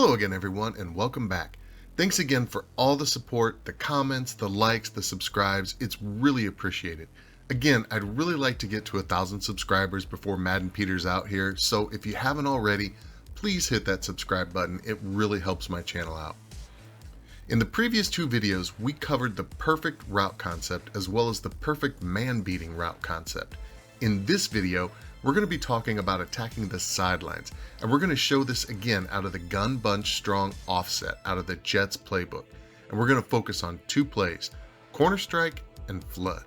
Hello again, everyone, and welcome back. Thanks again for all the support, the comments, the likes, the subscribes. It's really appreciated. Again, I'd really like to get to 1,000 subscribers before Madden peters out here, so if you haven't already, please hit that subscribe button. It really helps my channel out. In the previous two videos, we covered the perfect route concept as well as the perfect man-beating route concept. In this video, we're going to be talking about attacking the sidelines, and we're going to show this again out of the gun bunch strong offset out of the Jets playbook. And we're going to focus on two plays, corner strike and flood.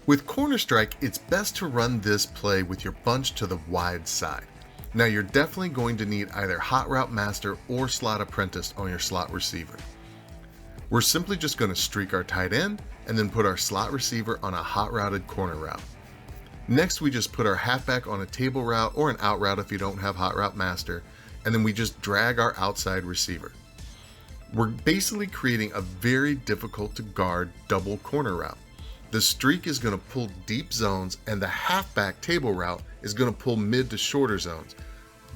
With corner strike, it's best to run this play with your bunch to the wide side. Now you're definitely going to need either hot route master or slot apprentice on your slot receiver. We're simply just going to streak our tight end and then put our slot receiver on a hot routed corner route. Next, we just put our halfback on a table route or an out route if you don't have hot route master, and then we just drag our outside receiver. We're basically creating a very difficult to guard double corner route. The streak is going to pull deep zones, and the halfback table route is going to pull mid to shorter zones.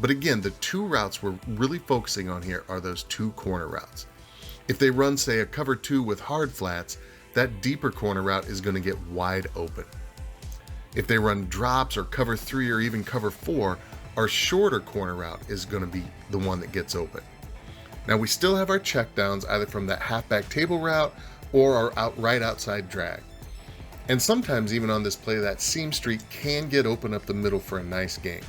But again, the two routes we're really focusing on here are those two corner routes. If they run, say, a cover 2 with hard flats, that deeper corner route is going to get wide open. If they run drops or cover 3 or even cover 4, our shorter corner route is going to be the one that gets open. Now we still have our checkdowns either from that halfback table route or our right outside drag. And sometimes even on this play, that seam streak can get open up the middle for a nice gain.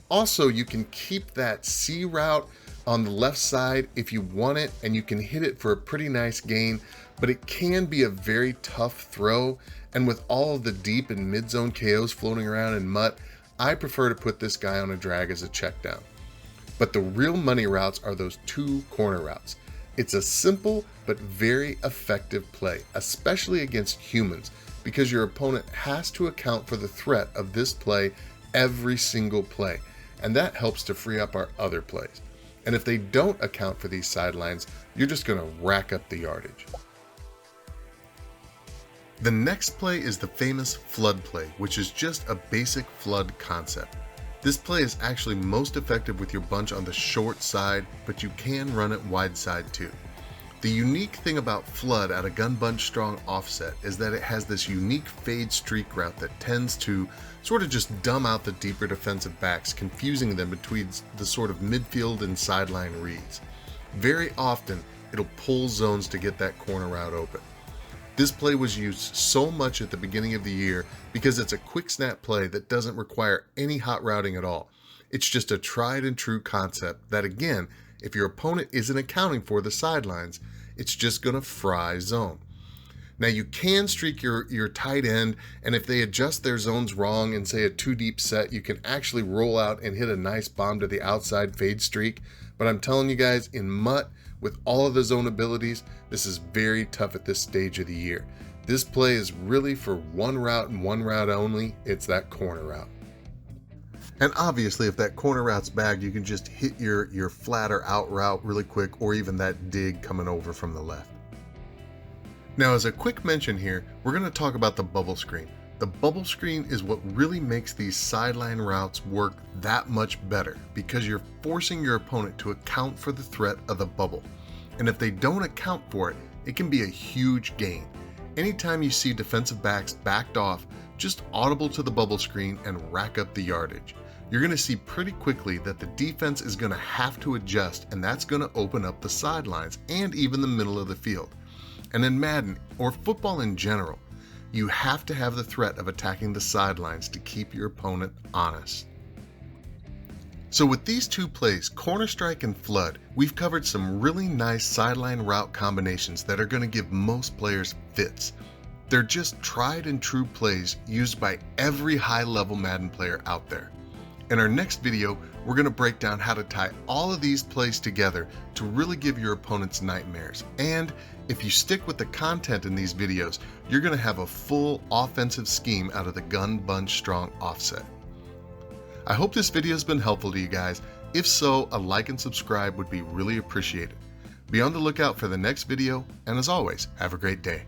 Also, you can keep that C route on the left side if you want it, and you can hit it for a pretty nice gain, but it can be a very tough throw. And with all of the deep and mid zone KOs floating around in MUT, I prefer to put this guy on a drag as a check down. But the real money routes are those two corner routes. It's a simple but very effective play, especially against humans, because your opponent has to account for the threat of this play every single play, and that helps to free up our other plays. And if they don't account for these sidelines, you're just going to rack up the yardage. The next play is the famous flood play, which is just a basic flood concept. This play is actually most effective with your bunch on the short side, but you can run it wide side too. The unique thing about flood at a gun bunch strong offset is that it has this unique fade streak route that tends to sort of just dumb out the deeper defensive backs, confusing them between the sort of midfield and sideline reads. Very often, it'll pull zones to get that corner route open. This play was used so much at the beginning of the year because it's a quick snap play that doesn't require any hot routing at all. It's just a tried and true concept that, again, if your opponent isn't accounting for the sidelines, it's just going to fry zone. Now you can streak your tight end, and if they adjust their zones wrong and say a 2 deep set, you can actually roll out and hit a nice bomb to the outside fade streak. But I'm telling you guys, in MUT, with all of the zone abilities, this is very tough at this stage of the year. This play is really for one route and one route only. It's that corner route. And obviously, if that corner route's bagged, you can just hit your flatter out route really quick, or even that dig coming over from the left. Now, as a quick mention here, we're going to talk about the bubble screen. The bubble screen is what really makes these sideline routes work that much better, because you're forcing your opponent to account for the threat of the bubble. And if they don't account for it, it can be a huge gain. Anytime you see defensive backs backed off, just audible to the bubble screen and rack up the yardage. You're going to see pretty quickly that the defense is going to have to adjust, and that's going to open up the sidelines and even the middle of the field. And in Madden, or football in general, you have to have the threat of attacking the sidelines to keep your opponent honest. So with these two plays, corner strike and flood, we've covered some really nice sideline route combinations that are going to give most players fits. They're just tried and true plays used by every high-level Madden player out there. In our next video, we're going to break down how to tie all of these plays together to really give your opponents nightmares. And if you stick with the content in these videos, you're going to have a full offensive scheme out of the gun bunch strong offset. I hope this video has been helpful to you guys. If so, a like and subscribe would be really appreciated. Be on the lookout for the next video, and as always, have a great day.